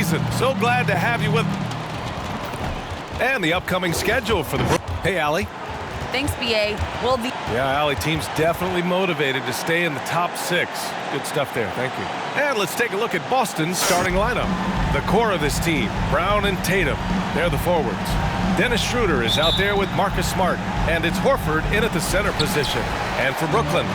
season. So glad to have you with. And the upcoming schedule for the. Hey, Allie. Thanks, BA. Yeah, Allie, team's definitely motivated to stay in the top 6. Good stuff there. Thank you. And let's take a look at Boston's starting lineup. The core of this team, Brown and Tatum. They're the forwards. Dennis Schroeder is out there with Marcus Smart, and it's Horford in at the center position. And for Brooklyn,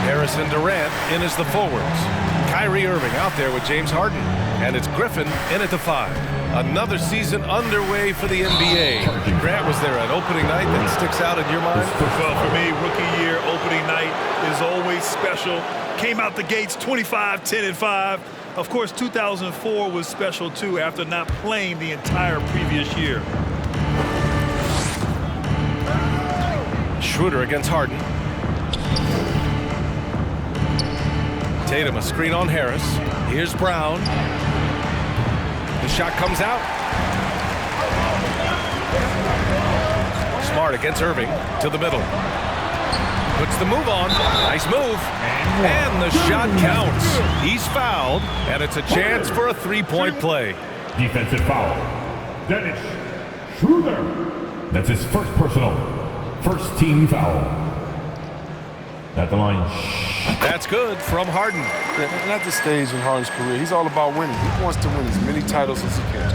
Harrison Durant in as the forwards. Kyrie Irving out there with James Harden, and it's Griffin in at the 5. Another season underway for the NBA. Grant, was there an opening night that sticks out in your mind? Well, for me, rookie year opening night is always special. Came out the gates 25, 10, and 5. Of course, 2004 was special, too, after not playing the entire previous year. Schroeder against Harden. Tatum, a screen on Harris. Here's Brown. The shot comes out. Smart against Irving to the middle. Puts the move on. Nice move. And the shot counts. He's fouled, and it's a chance for a three-point play. Defensive foul. Dennis Schroeder. That's his first personal. First team foul. At the line. That's good from Harden. And at this stage in Harden's career, he's all about winning. He wants to win as many titles as he can.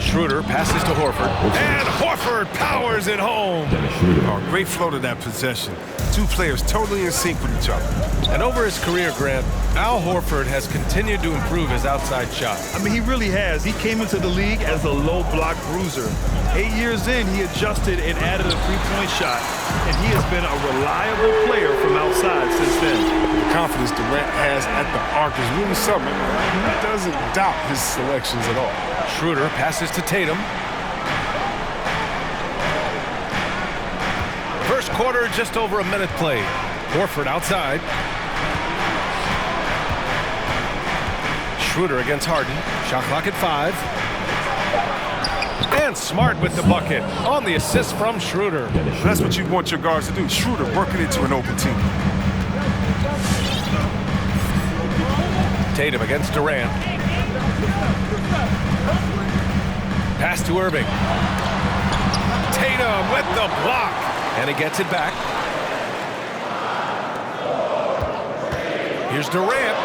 Schroeder passes to Horford. And Horford powers it home. Oh, great flow to that possession. Two players totally in sync with each other. And over his career, Grant, Al Horford has continued to improve his outside shot. I mean, he really has. He came into the league as a low block bruiser. 8 years in, he adjusted and added a three-point shot, and he has been a reliable player from outside since then. The confidence Durant has at the arc is really something. He doesn't doubt his selections at all. Schroeder passes to Tatum. First quarter, just over a minute played. Horford outside. Schroeder against Harden. Shot clock at 5. And Smart with the bucket on the assist from Schroeder. That's what you want your guards to do. Schroeder working into an open team. Tatum against Durant. Pass to Irving. Tatum with the block. And he gets it back. Here's Durant.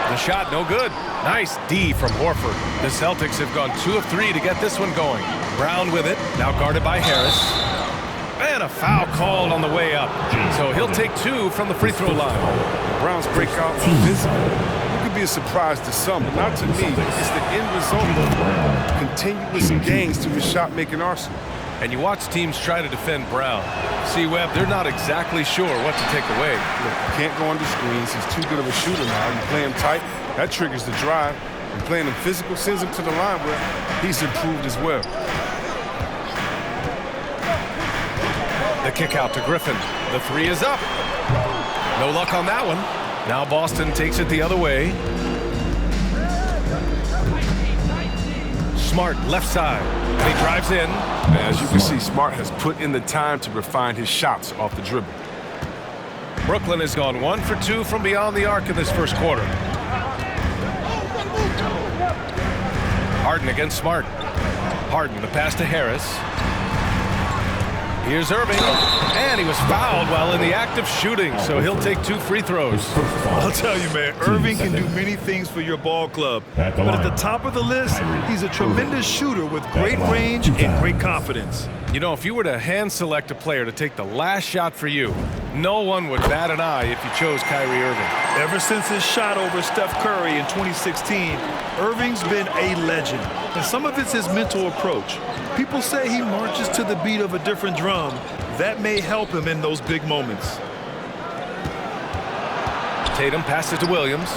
The shot no good. Nice D from Horford. The Celtics have gone 2 of 3 to get this one going. Brown with it. Now guarded by Harris. And a foul called on the way up. So he'll take 2 from the free throw line. Brown's breakout physical. It could be a surprise to some, but not to me. It's the end result of continuous gains to his shot-making arsenal. And you watch teams try to defend Brown. See, Webb, they're not exactly sure what to take away. Look, you can't go under screens. He's too good of a shooter now. You play him tight, that triggers the drive. And playing him physical sends him to the line where he's improved as well. The kick out to Griffin. The 3 is up. No luck on that one. Now Boston takes it the other way. Smart left side. And he drives in. As you can see, Smart has put in the time to refine his shots off the dribble. Brooklyn has gone 1 for 2 from beyond the arc in this first quarter. Harden against Smart. Harden, the pass to Harris. Here's Irving, and he was fouled while in the act of shooting, so he'll take 2 free throws. I'll tell you, man, Irving can do many things for your ball club. But at the top of the list, he's a tremendous shooter with great range and great confidence. You know, if you were to hand select a player to take the last shot for you, no one would bat an eye if you chose Kyrie Irving. Ever since his shot over Steph Curry in 2016, Irving's been a legend. And some of it's his mental approach. People say he marches to the beat of a different drum. That may help him in those big moments. Tatum passes to Williams.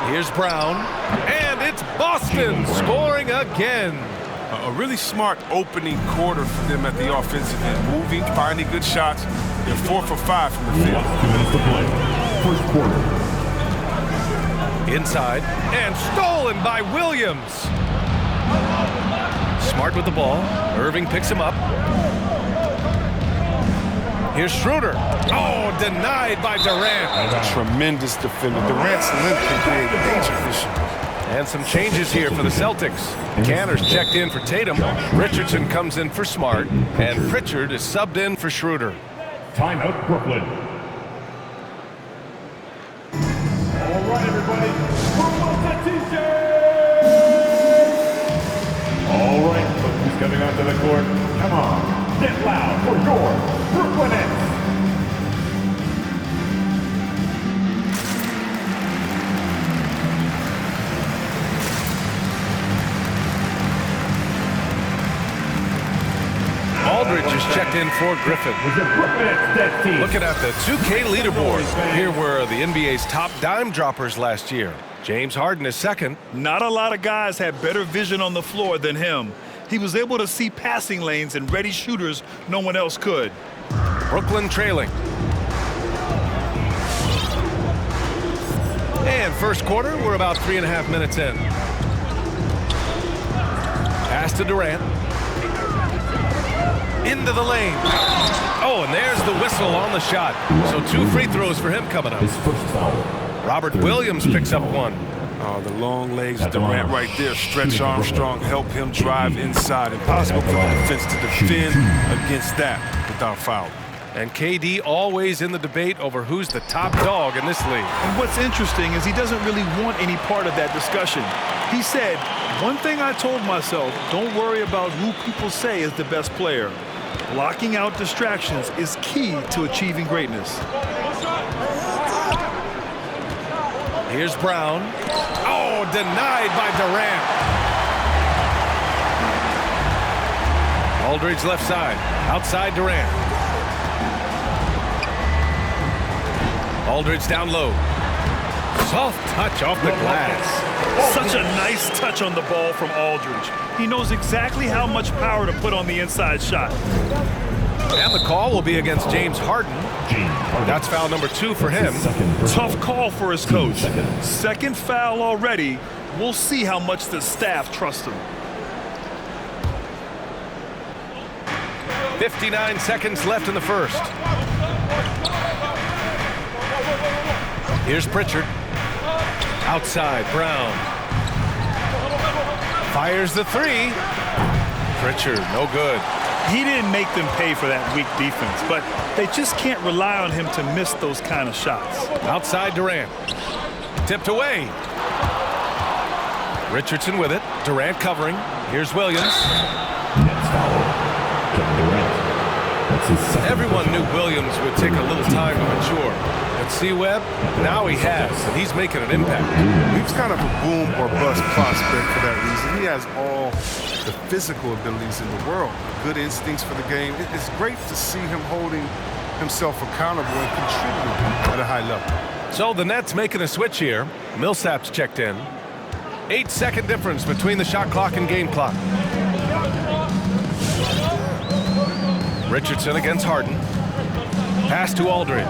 Here's Brown. And it's Boston scoring again. A really smart opening quarter for them at the offensive end. Moving, finding good shots. They're 4 for 5 from the field. 2 minutes to play. First quarter. Inside. And stolen by Williams. Smart with the ball. Irving picks him up. Here's Schroeder. Oh, denied by Durant. Tremendous defender. Durant's length can create danger issues. And some changes here for the Celtics. Canner's checked in for Tatum. Richardson comes in for Smart. And Pritchard is subbed in for Schroeder. Timeout, Brooklyn. All right, everybody. Who wants a t-shirt? All right, look who's coming onto the court. Come on, get loud for your Brooklyn Nets. Aldridge is checked in for Griffin. Looking at the 2K leaderboard, here were the NBA's top dime droppers last year. James Harden is second. Not a lot of guys had better vision on the floor than him. He was able to see passing lanes and ready shooters no one else could. Brooklyn trailing. And first quarter, we're about 3.5 minutes in. Pass to Durant. Into the lane. Oh, and there's the whistle on the shot. So 2 free throws for him coming up. His first foul. Robert Williams picks up 1. Oh, the long legs of Durant right there. Stretch Armstrong help him drive inside. Impossible for the defense to defend against that without foul. And KD always in the debate over who's the top dog in this league. And what's interesting is he doesn't really want any part of that discussion. He said, one thing I told myself, don't worry about who people say is the best player. Blocking out distractions is key to achieving greatness. Here's Brown. Oh, denied by Durant. Aldridge left side. Outside Durant. Aldridge down low. Soft touch off the glass. Such a nice touch on the ball from Aldridge. He knows exactly how much power to put on the inside shot. And the call will be against James Harden. That's foul number 2 for him. Tough call for his coach. Second foul already. We'll see how much the staff trusts him. 59 seconds left in the first. Here's Pritchard. Outside, Brown. Fires the 3. Pritchard, no good. He didn't make them pay for that weak defense, but they just can't rely on him to miss those kind of shots. Outside Durant. Tipped away. Richardson with it. Durant covering. Here's Williams. Nets foul. Kevin Durant. That's his second. Everyone knew Williams would take a little time to mature. At C-Web, now he has, and he's making an impact. He's kind of a boom or bust prospect for that reason. He has all the physical abilities in the world, good instincts for the game. It's great to see him holding himself accountable and contributing at a high level. So the Nets making a switch here. Millsap's checked in. 8-second difference between the shot clock and game clock. Richardson against Harden. Pass to Aldridge.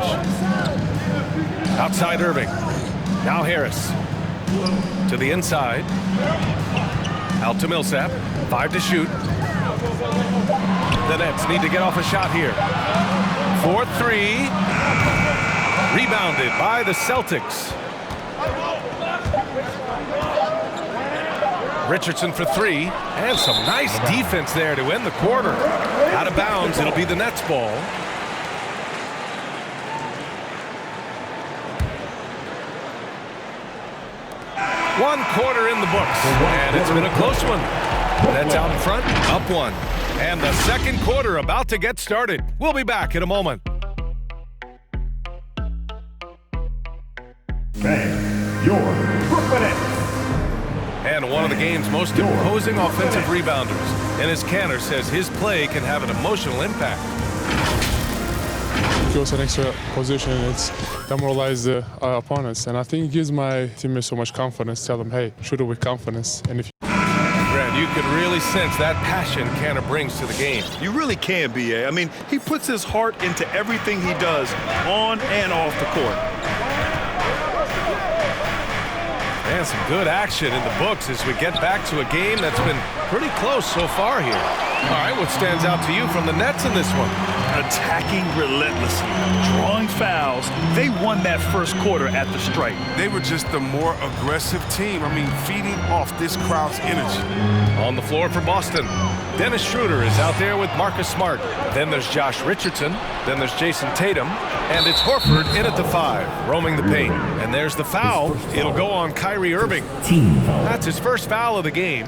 Outside Irving. Now Harris. To the inside. Out to Millsap. 5 to shoot. The Nets need to get off a shot here. 4-3. Rebounded by the Celtics. Richardson for 3. And some nice defense there to end the quarter. Out of bounds. It'll be the Nets ball. One quarter in the books, and it's been a close one. Nets out in front, up 1. And the second quarter about to get started. We'll be back in a moment. Bang, your Brooklyn Nets. And one of the game's most imposing offensive rebounders. And as Canner says, his play can have an emotional impact. It was an extra position. It's demoralized the opponents, and I think it gives my teammates so much confidence. Tell them, hey, shoot it with confidence. And if Brad, you can really sense that passion Canner brings to the game. You really can, B.A. I mean, he puts his heart into everything he does on and off the court. And some good action in the books as we get back to a game that's been pretty close so far here. All right, what stands out to you from the Nets in this one? attacking relentlessly, drawing fouls. They won that first quarter at the stripe. They were just the more aggressive team. I mean, feeding off this crowd's energy. On the floor for Boston, Dennis Schroeder is out there with Marcus Smart. Then there's Josh Richardson. Then there's Jason Tatum. And it's Horford in at the 5, roaming the paint. And there's the foul. It'll go on Kyrie Irving. That's his first foul of the game.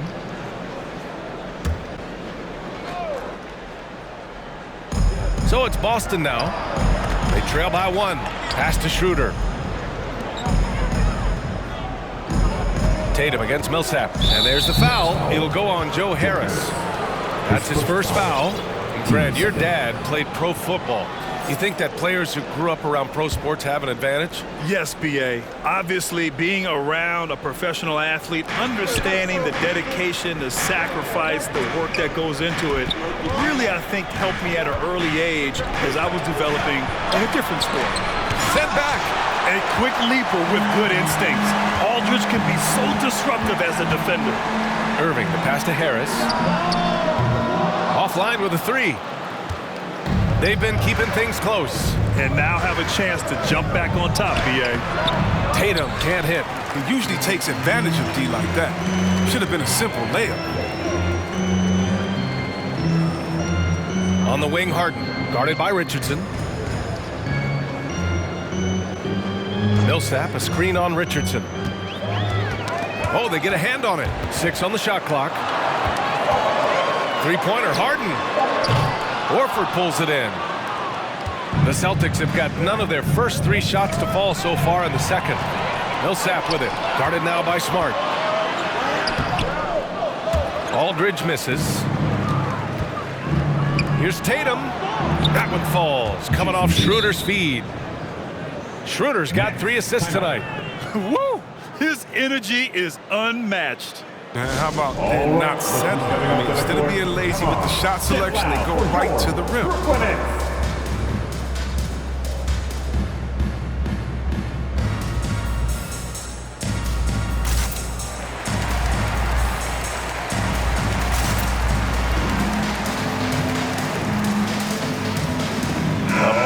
So it's Boston now. They trail by 1. Pass to Schroeder. Tatum against Millsap. And there's the foul. It'll go on Joe Harris. That's his first foul. Grant, your dad played pro football. You think that players who grew up around pro sports have an advantage? Yes, B.A. Obviously, being around a professional athlete, understanding the dedication, the sacrifice, the work that goes into it, really, I think, helped me at an early age as I was developing in a different sport. Sent back. A quick leaper with good instincts. Aldridge can be so disruptive as a defender. Irving, the pass to Harris. Offline with a 3. They've been keeping things close. And now have a chance to jump back on top, B.A. Tatum can't hit. He usually takes advantage of D like that. Should have been a simple layup. On the wing, Harden, guarded by Richardson. Millsap, a screen on Richardson. Oh, they get a hand on it. 6 on the shot clock. Three-pointer, Harden. Horford pulls it in. The Celtics have got none of their first 3 shots to fall so far in the second. Millsap with it. Guarded now by Smart. Aldridge misses. Here's Tatum. That one falls. Coming off Schroeder's feed. Schroeder's got 3 assists tonight. Woo! His energy is unmatched. And how about they not settle? I mean, instead of being lazy with the shot selection, they go right to the rim.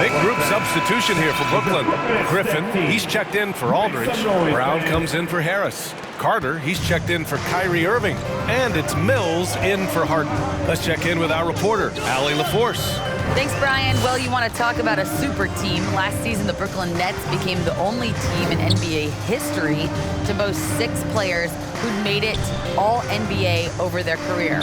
Big group substitution here for Brooklyn. Griffin, he's checked in for Aldridge. Brown comes in for Harris. Carter, he's checked in for Kyrie Irving. And it's Mills in for Harden. Let's check in with our reporter, Allie LaForce. Thanks, Brian. Well, you want to talk about a super team. Last season, the Brooklyn Nets became the only team in NBA history to boast 6 players who made it all NBA over their career.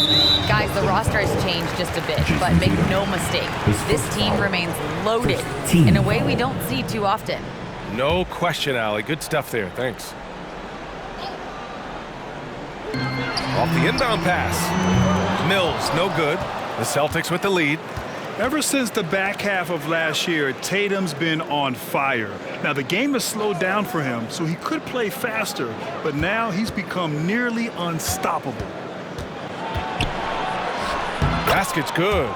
Guys, the roster has changed just a bit, but make no mistake, this team remains loaded in a way we don't see too often. No question, Allie. Good stuff there. Thanks. Off the inbound pass. Mills, no good. The Celtics with the lead. Ever since the back half of last year, Tatum's been on fire. Now, the game has slowed down for him, so he could play faster, but now he's become nearly unstoppable. Basket's good.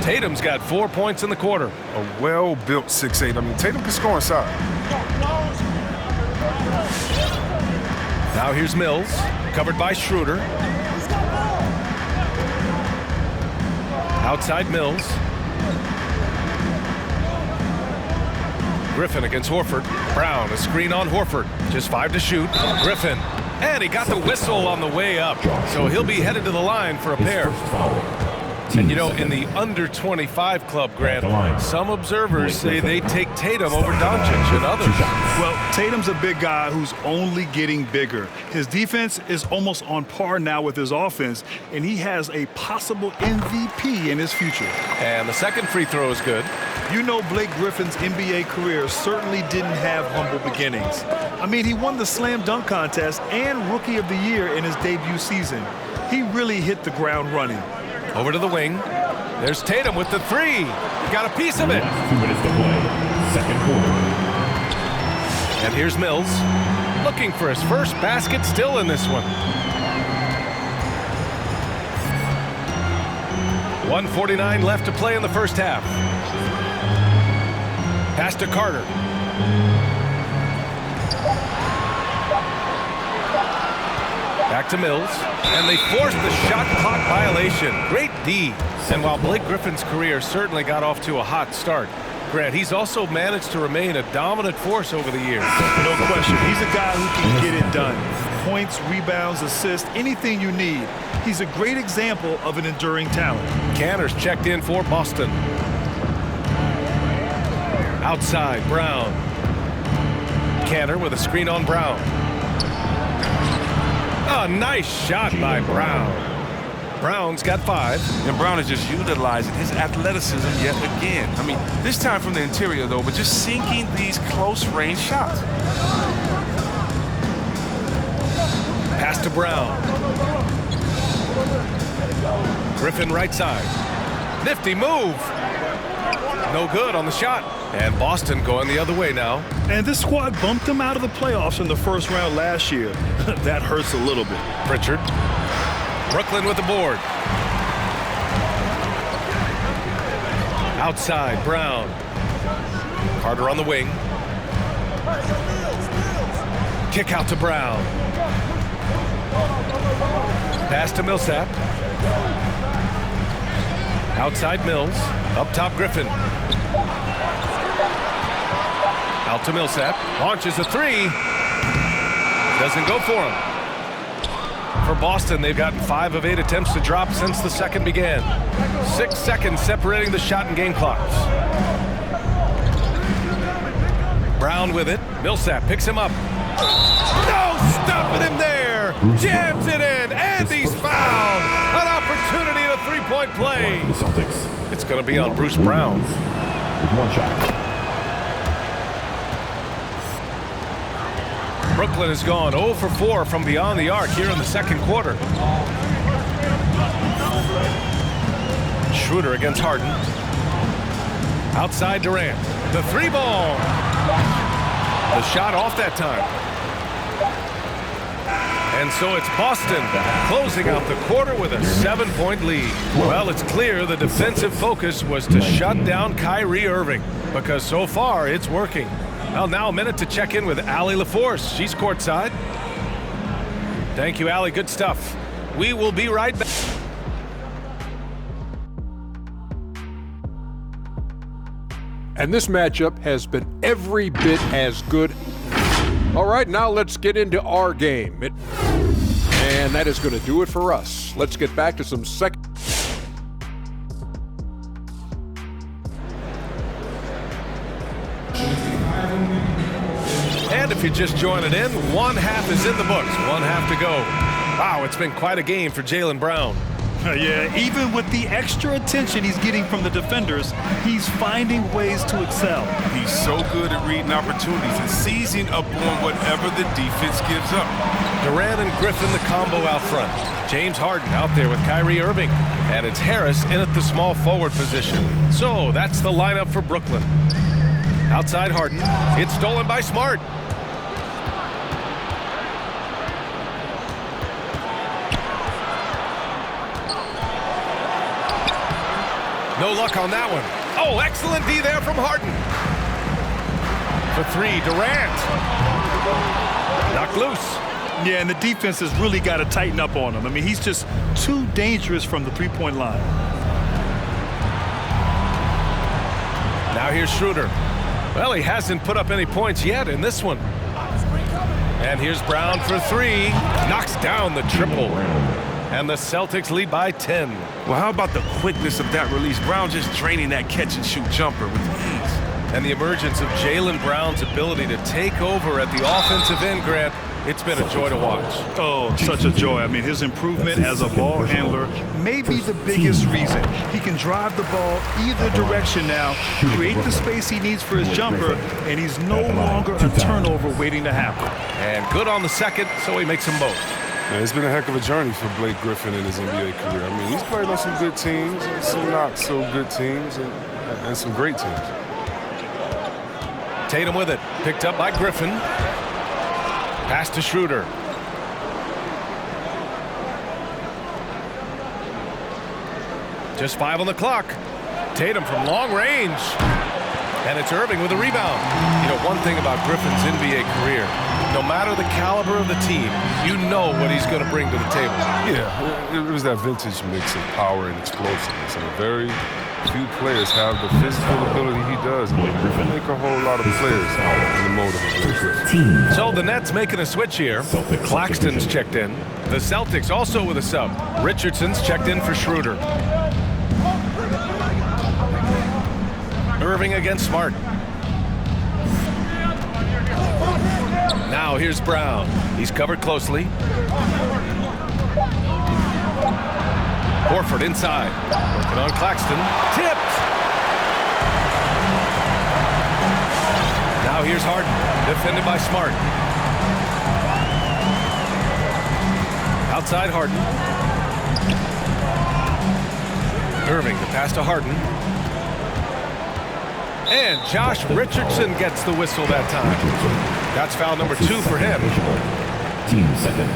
Tatum's got 4 points in the quarter. A well-built 6'8". I mean, Tatum can score inside. Now here's Mills, covered by Schroeder. Outside Mills. Griffin against Horford. Brown, a screen on Horford. Just 5 to shoot. Griffin. And he got the whistle on the way up. So he'll be headed to the line for a pair. And you know, in the under 25 club, Grant, some observers say they take Tatum over Doncic and others. Well, Tatum's a big guy who's only getting bigger. His defense is almost on par now with his offense, and he has a possible MVP in his future. And the second free throw is good. You know, Blake Griffin's NBA career certainly didn't have humble beginnings. I mean, he won the slam dunk contest and Rookie of the Year in his debut season. He really hit the ground running. Over to the wing. There's Tatum with the 3. He got a piece of it. 2 minutes to play. Second quarter. And here's Mills, looking for his first basket, still in this one. 1:49 left to play in the first half. Pass to Carter. Back to Mills, and they forced the shot clock violation. Great D. And while Blake Griffin's career certainly got off to a hot start, Grant, he's also managed to remain a dominant force over the years. No question. He's a guy who can get it done. Points, rebounds, assists, anything you need. He's a great example of an enduring talent. Canner's checked in for Boston. Outside, Brown. Canner with a screen on Brown. A nice shot by Brown. Brown's got 5. And Brown is just utilizing his athleticism yet again. I mean, this time from the interior, though, but just sinking these close-range shots. Pass to Brown. Griffin right side. Nifty move. No good on the shot. And Boston going the other way now. And this squad bumped them out of the playoffs in the first round last year. That hurts a little bit. Pritchard. Brooklyn with the board. Outside, Brown. Carter on the wing. Kick out to Brown. Pass to Millsap. Outside Mills. Up top Griffin. Out to Millsap. Launches a 3. Doesn't go for him. For Boston, they've gotten 5 of 8 attempts to drop since the second began. 6 seconds separating the shot and game clocks. Brown with it. Millsap picks him up. No stopping him there. Jams it in, and he's fouled. An opportunity at a three-point play. The Celtics. It's going to be on Bruce Brown. With 1 shot. Brooklyn has gone 0 for 4 from beyond the arc here in the second quarter. Schroeder against Harden. Outside Durant. The 3-ball. The shot off that time. And so it's Boston closing out the quarter with a 7-point lead. Well, it's clear the defensive focus was to shut down Kyrie Irving, because so far it's working. Well, now a minute to check in with Allie LaForce. She's courtside. Thank you, Allie. Good stuff. We will be right back. And this matchup has been every bit as good. All right, now let's get into our game. And that is going to do it for us. Let's get back to some second. And if you're just joining in, 1 half is in the books. 1 half to go. Wow, it's been quite a game for Jaylen Brown. Yeah, even with the extra attention he's getting from the defenders, he's finding ways to excel. He's so good at reading opportunities and seizing up on whatever the defense gives up. Durant and Griffin the combo out front. James Harden out there with Kyrie Irving. And it's Harris in at the small forward position. So that's the lineup for Brooklyn. Outside Harden. It's stolen by Smart. No luck on that one. Oh, excellent D there from Harden. For 3, Durant. Knocked loose. Yeah, and the defense has really got to tighten up on him. I mean, he's just too dangerous from the three-point line. Now here's Schroeder. Well, he hasn't put up any points yet in this one. And here's Brown for 3. Knocks down the triple. And the Celtics lead by 10. Well, how about the quickness of that release? Brown just draining that catch-and-shoot jumper with ease. And the emergence of Jaylen Brown's ability to take over at the offensive end, Grant, it's been a joy to watch. Oh, such a joy. I mean, his improvement as a ball handler may be the biggest reason. He can drive the ball either direction now, create the space he needs for his jumper, and he's no longer a turnover waiting to happen. And good on the second, so he makes them both. Yeah, it's been a heck of a journey for Blake Griffin in his NBA career. I mean, he's played on some good teams, some not so good teams, and some great teams. Tatum with it. Picked up by Griffin. Pass to Schroeder. Just 5 on the clock. Tatum from long range. And it's Irving with a rebound. You know, one thing about Griffin's NBA career, no matter the caliber of the team, you know what he's going to bring to the table. Yeah, it was that vintage mix of power and explosiveness. And very few players have the physical ability he does. And they make a whole lot of players in the mode of a So the Nets making a switch here. Claxton's checked in. The Celtics also with a sub. Richardson's checked in for Schroeder. Irving against Smart. Now here's Brown. He's covered closely. Horford inside. Working on Claxton. Tipped! Now here's Harden. Defended by Smart. Outside Harden. Irving, the pass to Harden. And Josh Richardson gets the whistle that time. That's foul number 2 for him. Team second.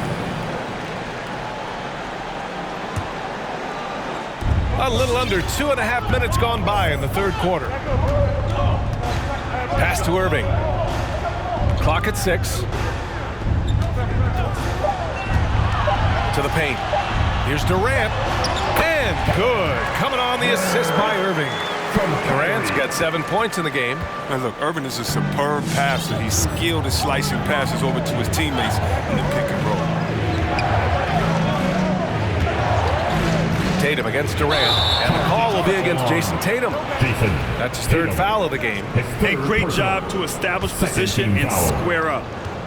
A little under 2.5 minutes gone by in the third quarter. Pass to Irving. Clock at 6. To the paint. Here's Durant. And good. Coming on the assist by Irving. Durant's got 7 points in the game. And look, Irving is a superb passer. He's skilled at slicing passes over to his teammates in the pick and roll. Tatum against Durant. And the call will be against Jason Tatum. That's his third foul of the game. A great job to establish position and square up.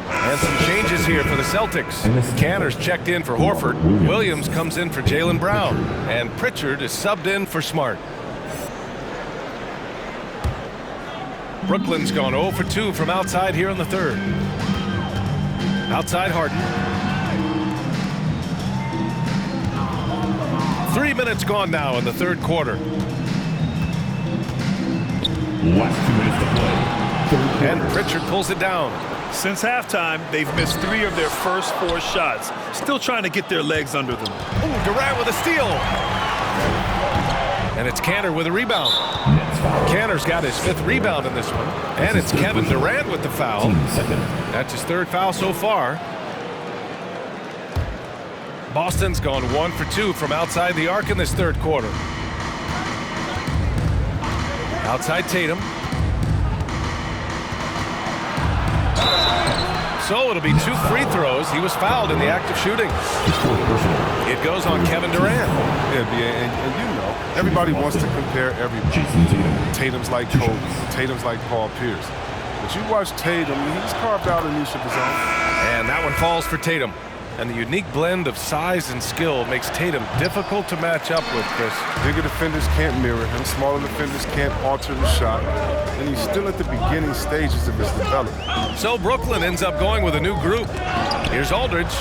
And some changes here for the Celtics. Canner's checked in for Horford. Williams comes in for Jaylen Brown. And Pritchard is subbed in for Smart. Brooklyn's gone 0 for 2 from outside here in the third. Outside Harden. 3 minutes gone now in the third quarter. Last 2 minutes to play. And Pritchard pulls it down. Since halftime, they've missed 3 of their first 4 shots. Still trying to get their legs under them. Ooh, Durant with a steal. And it's Kanter with a rebound. Kanter's got his 5th rebound in this one. And it's Kevin Durant with the foul. That's his 3rd foul so far. Boston's gone 1 for 2 from outside the arc in this third quarter. Outside Tatum. So it'll be 2 free throws. He was fouled in the act of shooting. It goes on Kevin Durant. Yeah, and you know, everybody wants to compare everybody. Tatum's like Kobe. Tatum's like Paul Pierce. But you watch Tatum, he's carved out a niche of his own. And that one falls for Tatum. And the unique blend of size and skill makes Tatum difficult to match up with, Chris. Bigger defenders can't mirror him. Smaller defenders can't alter the shot. And he's still at the beginning stages of his development. So Brooklyn ends up going with a new group. Here's Aldridge.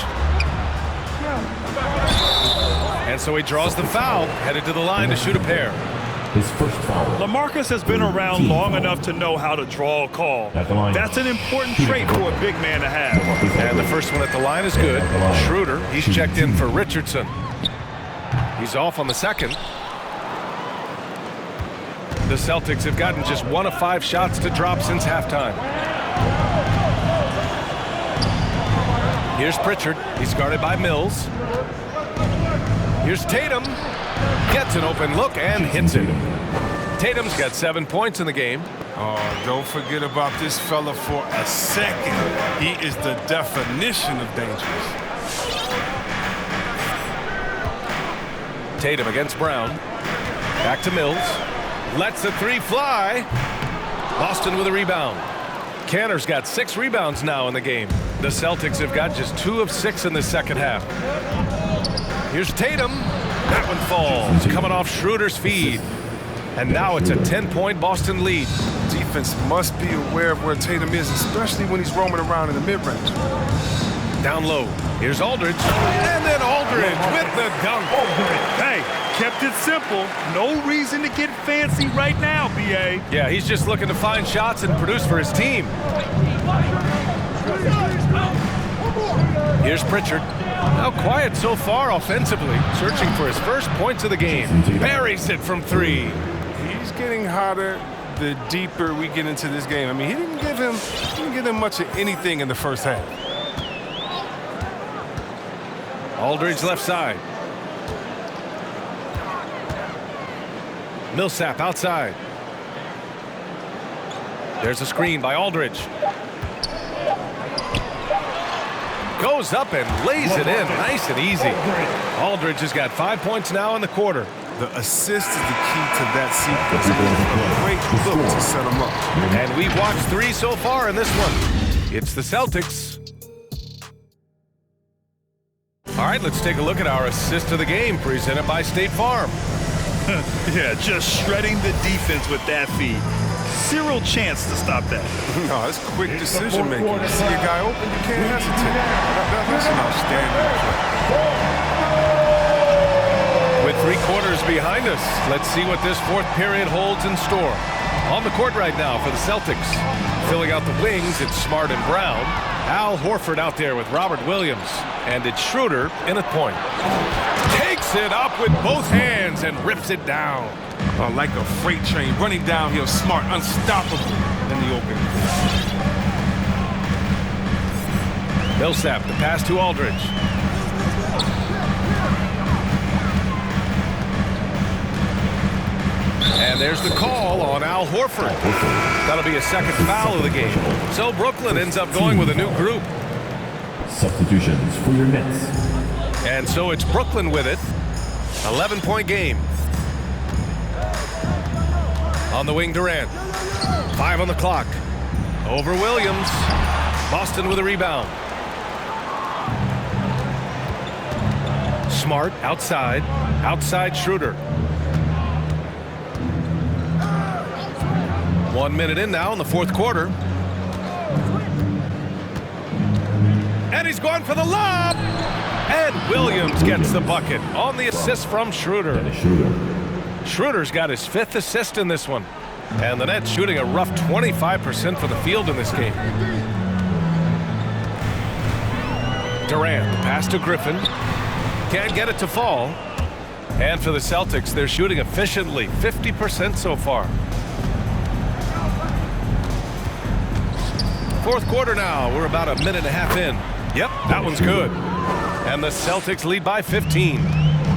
And so he draws the foul, headed to the line to shoot a pair. His first foul. LaMarcus has been around long enough to know how to draw a call. That's an important trait for a big man to have. And the first one at the line is good. Schroeder, he's checked in for Richardson. He's off on the second. The Celtics have gotten just 1 of 5 shots to drop since halftime. Here's Pritchard. He's guarded by Mills. Here's Tatum. Gets an open look and hits it. Tatum's got 7 points in the game. Oh, don't forget about this fella for a second. He is the definition of dangerous. Tatum against Brown. Back to Mills. Lets the 3 fly. Boston with a rebound. Kanter's got 6 rebounds now in the game. The Celtics have got just 2 of 6 in the second half. Here's Tatum. That one falls, coming off Schroeder's feed. And now it's a 10-point Boston lead. Defense must be aware of where Tatum is, especially when he's roaming around in the mid-range. Down low. Here's Aldridge. And then Aldridge with the dunk. Hey, kept it simple. No reason to get fancy right now, B.A. Yeah, he's just looking to find shots and produce for his team. Here's Pritchard. Now quiet so far offensively, searching for his first points of the game. Buries it from 3. He's getting hotter the deeper we get into this game. I mean, he didn't give him much of anything in the first half. Aldridge left side. Millsap outside. There's a screen by Aldridge. Goes up and lays it in nice and easy. Aldridge has got 5 points now in the quarter. The assist is the key to that sequence. A great look to set them up. And we've watched 3 so far in this one. It's the Celtics. All right, let's take a look at our assist of the game presented by State Farm. Yeah, just shredding the defense with that feed. Zero chance to stop that. No, it's quick decision making. You see a guy open, you can't hesitate. That's an outstanding play. With 3 quarters behind us, let's see what this 4th period holds in store. On the court right now for the Celtics. Filling out the wings, it's Smart and Brown. Al Horford out there with Robert Williams. And it's Schroeder in at point. Takes it up with both hands and rips it down. Like a freight train running downhill, Smart, unstoppable in the open. Millsap, the pass to Aldridge. And there's the call on Al Horford. That'll be a 2nd foul of the game. So Brooklyn ends up going with a new group. Substitutions for your Nets. And so it's Brooklyn with it. 11-point game. On the wing, Durant. 5 on the clock. Over Williams. Boston with a rebound. Smart outside. Outside Schroeder. 1 minute in now in the 4th quarter. And he's going for the lob. And Williams gets the bucket on the assist from Schroeder. Schroeder's got his 5th assist in this one. And the Nets shooting a rough 25% for the field in this game. Durant, the pass to Griffin. Can't get it to fall. And for the Celtics, they're shooting efficiently, 50% so far. 4th quarter now. We're about a minute and a half in. Yep, that one's good. And the Celtics lead by 15.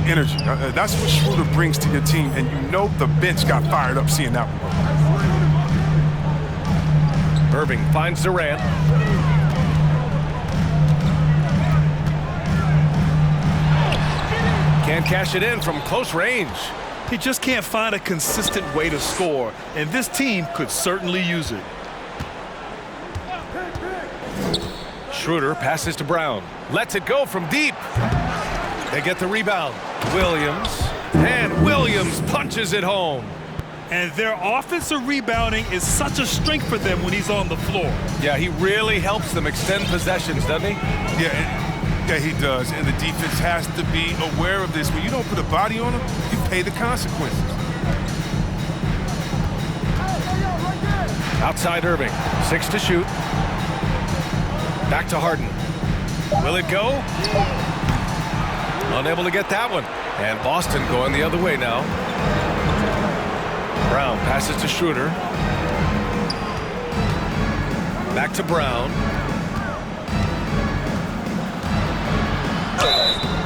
Energy. That's what Schroeder brings to your team, and you know the bench got fired up seeing that one. Irving finds Durant. Can't cash it in from close range. He just can't find a consistent way to score, and this team could certainly use it. Schroeder passes to Brown. Lets it go from deep. They get the rebound. Williams. And Williams punches it home. And their offensive rebounding is such a strength for them when he's on the floor. Yeah, he really helps them extend possessions, doesn't he? Yeah, he does. And the defense has to be aware of this. When you don't put a body on him, you pay the consequences. Outside Irving. 6 to shoot. Back to Harden. Will it go? Unable to get that one. And Boston going the other way now. Brown passes to Schroeder. Back to Brown.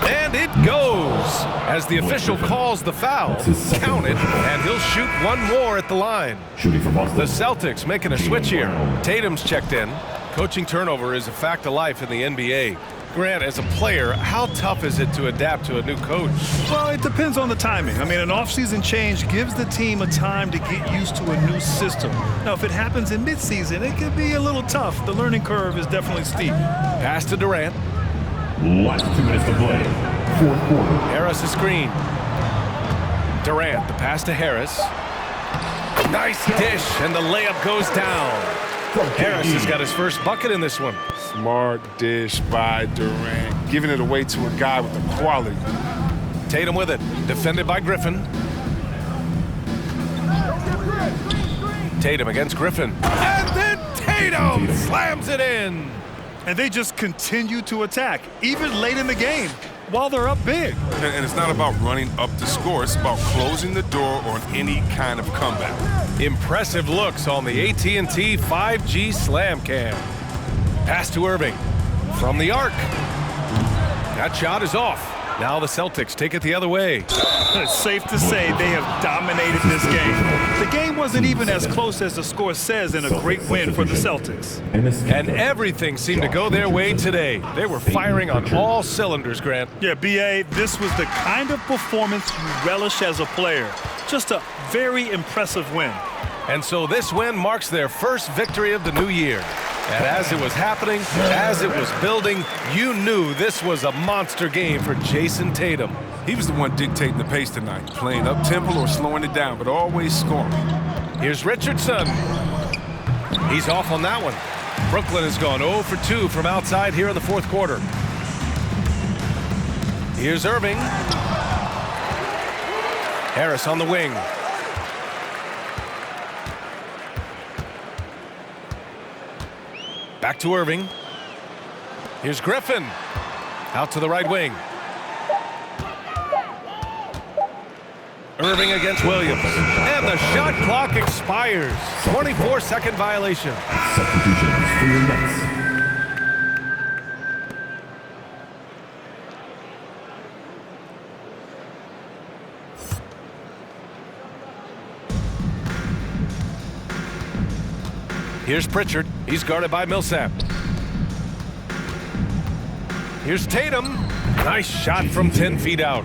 And it goes as the official calls the foul. Count it, and he'll shoot one more at the line. Shooting for Boston. The Celtics making a switch here. Tatum's checked in. Coaching turnover is a fact of life in the NBA. Grant, as a player, how tough is it to adapt to a new coach? Well, it depends on the timing. I mean, an offseason change gives the team a time to get used to a new system. Now, if it happens in midseason, it could be a little tough. The learning curve is definitely steep. Pass to Durant. Last 2 minutes to play. 4th quarter. Harris a screen. Durant, the pass to Harris. Nice dish, and the layup goes down. Harris has got his first bucket in this one. Smart dish by Durant, giving it away to a guy with the quality. Tatum with it, defended by Griffin. Tatum against Griffin. And then Tatum slams it in. And they just continue to attack, even late in the game. while they're up big. And it's not about running up the score. It's about closing the door on any kind of comeback. Impressive looks on the AT&T 5G Slam Cam. Pass to Irving from the arc. That shot is off. Now the Celtics take it the other way. It's safe to say they have dominated this game. The game wasn't even as close as the score says in a great win for the Celtics. And everything seemed to go their way today. They were firing on all cylinders, Grant. Yeah, B.A., this was the kind of performance you relish as a player. Just a very impressive win. And so this win marks their first victory of the new year. And as it was happening, as it was building, you knew this was a monster game for Jason Tatum. He was the one dictating the pace tonight, playing up-tempo or slowing it down, but always scoring. Here's Richardson. He's off on that one. Brooklyn has gone 0 for 2 from outside here in the fourth quarter. Here's Irving. Harris on the wing. Back to Irving. Here's Griffin. Out to the right wing. Irving against Williams. And the shot clock expires. 24-second violation. Substitutions for your Nets. Here's Pritchard. He's guarded by Millsap. Here's Tatum. Nice shot from 10 feet out.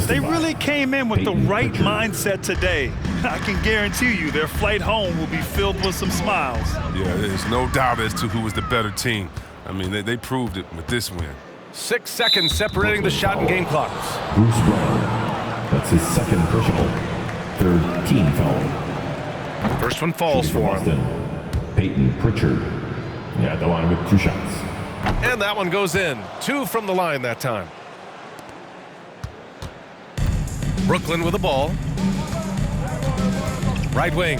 They really came in with the right mindset today. I can guarantee you their flight home will be filled with some smiles. Yeah, there's no doubt as to who was the better team. I mean, they proved it with this win. 6 seconds separating the shot and game clocks. Bruce Brown. That's his second personal. Third team foul. First one falls for him. Peyton Pritchard. Yeah, the line with 2 shots. And that one goes in. 2 from the line that time. Brooklyn with the ball. Right wing.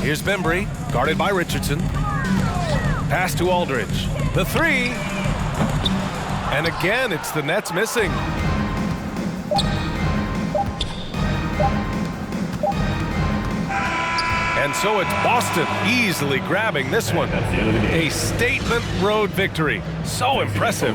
Here's Bembry, guarded by Richardson. Pass to Aldridge. The 3. And again, it's the Nets missing. And so it's Boston easily grabbing this one. A statement road victory. So impressive.